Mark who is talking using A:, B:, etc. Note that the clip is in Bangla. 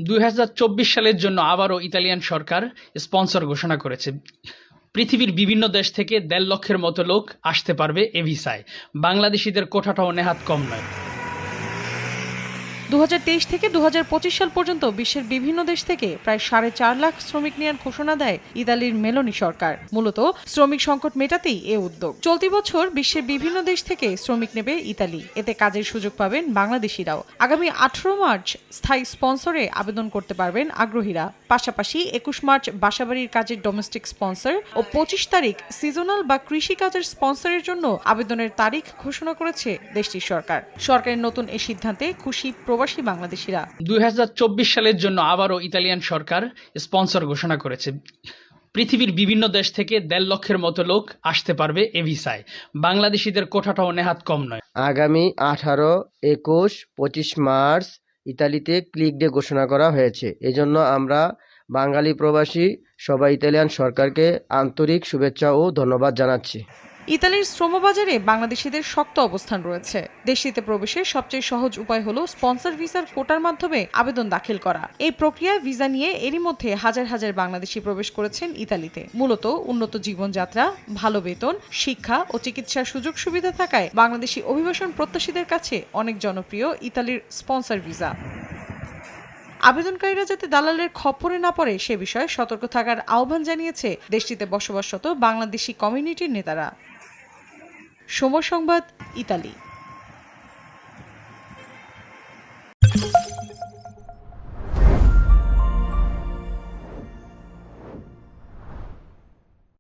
A: 2024 সালের জন্য আবারও ইতালিয়ান সরকার স্পন্সর ঘোষণা করেছে। পৃথিবীর বিভিন্ন দেশ থেকে 1.5 লক্ষের মতো লোক আসতে পারবে এ ভিসায়। বাংলাদেশিদের কোটাটাও নেহাত কম নয়।
B: 2023 থেকে 2025 সাল পর্যন্ত বিশ্বের বিভিন্ন দেশ থেকে প্রায় 4.5 লাখ শ্রমিক নেওয়ার ঘোষণা দেয় ইতালির মেলোনি সরকার। মূলত শ্রমিক সংকট মেটাতেই এ উদ্যোগ। চলতি বছর বিশ্বের বিভিন্ন দেশ থেকে শ্রমিক নেবে ইতালি। এতে কাজের সুযোগ পাবেন বাংলাদেশিরাও। আগামী 18 মার্চ স্থায়ী স্পন্সরে আবেদন করতে পারবেন আগ্রহীরা। পাশাপাশি 21 মার্চ বাসাবাড়ির কাজের ডোমেস্টিক স্পন্সর ও 25 তারিখ সিজনাল বা কৃষি কাজের স্পন্সরের জন্য আবেদনের তারিখ ঘোষণা করেছে দেশটির সরকার। সরকারের নতুন এই সিদ্ধান্তে খুশি প্রবাসী বাংলাদেশিরা।
A: 2024 সালের জন্য আবারও ইতালিয়ান সরকার স্পন্সর ঘোষণা করেছে। পৃথিবীর বিভিন্ন দেশ থেকে 1.5 লক্ষের মতো লোক আসতে পারবে এ ভিসায়। বাংলাদেশিদের কোটাটাও নেহাত কম নয়।
C: আগামী 18, 21, 25 মার্চ ইতালিতে ক্লিক ডে ঘোষণা করা হয়েছে। এজন্য আমরা বাঙালি প্রবাসী সবাই ইতালিয়ান সরকারকে আন্তরিক শুভেচ্ছা ও ধন্যবাদ জানাচ্ছি।
B: ইতালির শ্রমবাজারে বাংলাদেশিদের শক্ত অবস্থান রয়েছে। দেশটিতে প্রবেশের সবচেয়ে সহজ উপায় হলো স্পন্সর ভিসার কোটার মাধ্যমে আবেদন দাখিল করা। এই প্রক্রিয়ায় ভিসা নিয়ে এরই মধ্যে হাজার হাজার বাংলাদেশি প্রবেশ করেছেন ইতালিতে। মূলত উন্নত জীবনযাত্রা, ভালো বেতন, শিক্ষা ও চিকিৎসার সুযোগ সুবিধা থাকায় বাংলাদেশি অভিবাসন প্রত্যাশীদের কাছে অনেক জনপ্রিয় ইতালির স্পন্সর ভিসা। আবেদনকারীরা যাতে দালালের খপ্পরে না পড়ে সে বিষয়ে সতর্ক থাকার আহ্বান জানিয়েছে দেশটিতে বসবাসরত বাংলাদেশি কমিউনিটির নেতারা। সময় সংবাদ, ইতালি।